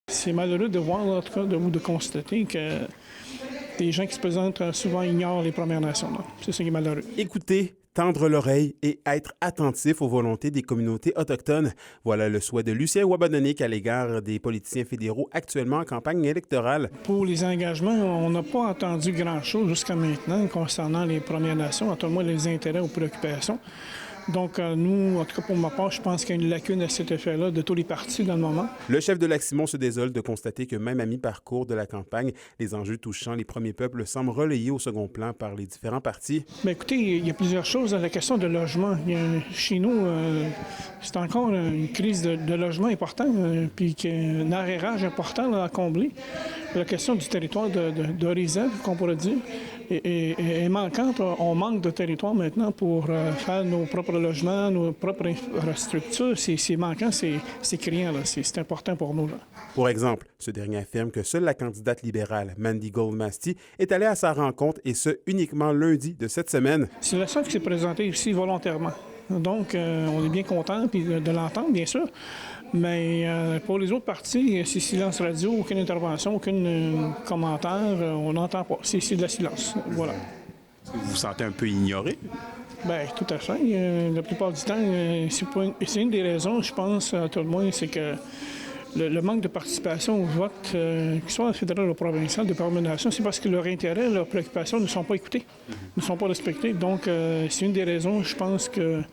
C'est malheureux de voir, en tout cas, ou de constater que des gens qui se présentent souvent ignorent les Premières Nations. C'est ça qui est malheureux. Écouter, tendre l'oreille et être attentif aux volontés des communautés autochtones. Voilà le souhait de Lucien Wabanonik à l'égard des politiciens fédéraux actuellement en campagne électorale. Pour les engagements, on n'a pas entendu grand-chose jusqu'à maintenant concernant les Premières Nations, à tout le moins les intérêts ou préoccupations. Donc, nous, en tout cas pour ma part, je pense qu'il y a une lacune à cet effet-là de tous les partis dans le moment. Le chef de Lac-Simon se désole de constater que même à mi-parcours de la campagne, les enjeux touchant les premiers peuples semblent relayés au second plan par les différents partis. Bien, écoutez, il y a plusieurs choses. La question de logement. Chez nous, c'est encore une crise de logement importante, puis un arrérage important à combler. La question du territoire de réserve, qu'on pourrait dire, est manquante. On manque de territoire maintenant pour faire nos propres logements, nos propres infrastructures. C'est manquant, c'est criant. C'est important pour nous. Là. Pour exemple, ce dernier affirme que seule la candidate libérale, Mandy Goldmasty, est allée à sa rencontre, et ce, uniquement lundi de cette semaine. C'est la seule qui s'est présentée ici volontairement. Donc, on est bien content de l'entendre, bien sûr. Mais pour les autres partis, c'est silence radio, aucune intervention, aucun commentaire. On n'entend pas. C'est de la silence. Voilà. Est-ce que vous vous sentez un peu ignoré? Bien, tout à fait. La plupart du temps, c'est une des raisons, je pense, à tout le moins, c'est que le manque de participation au vote, qu'il soit fédéral ou provincial, de Premières Nations, c'est parce que leurs intérêts, leurs préoccupations ne sont pas écoutés, ne sont pas respectés. Donc, c'est une des raisons, je pense, qu'il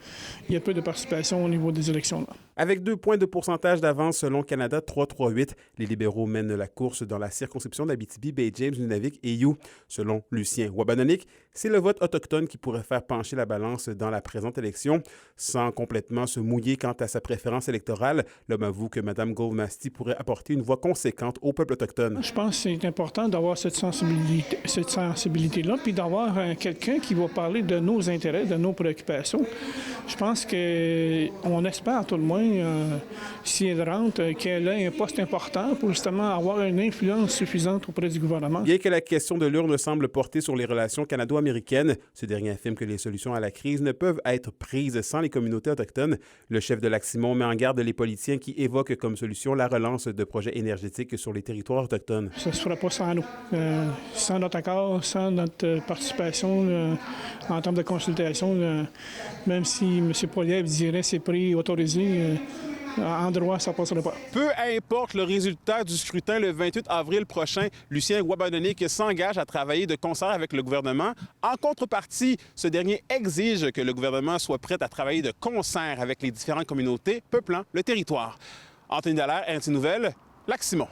y a peu de participation au niveau des élections. Là. Avec 2 points de pourcentage d'avance selon Canada 338, les libéraux mènent la course dans la circonscription d'Abitibi, Baie-James, Nunavik et You. Selon Lucien Wabanonik, c'est le vote autochtone qui pourrait faire pencher la balance dans la présente élection. Sans complètement se mouiller quant à sa préférence électorale, l'homme avoue que Mme Goldmasty pourrait apporter une voix conséquente au peuple autochtone. Je pense que c'est important d'avoir cette sensibilité-là, puis d'avoir quelqu'un qui va parler de nos intérêts, de nos préoccupations. Je pense qu'on espère tout le moins, si elle rentre, qu'elle ait un poste important pour justement avoir une influence suffisante auprès du gouvernement. Bien que la question de l'urne semble porter sur les relations canado-américaines, ce dernier affirme que les solutions à la crise ne peuvent être prises sans les communautés autochtones. Le chef de Lac-Simon met en garde les politiciens qui évoquent comme solution la relance de projets énergétiques sur les territoires autochtones. Ça ne se fera pas sans nous. Sans notre accord, sans notre participation en termes de consultation, même si M. Poilievre dirait c'est prix autorisé, en droit, ça ne passerait pas. Peu importe le résultat du scrutin le 28 avril prochain, Lucien Wabanonik s'engage à travailler de concert avec le gouvernement. En contrepartie, ce dernier exige que le gouvernement soit prêt à travailler de concert avec les différentes communautés peuplant le territoire. Anthony Dallaire, RT Nouvelles, Lac-Simon.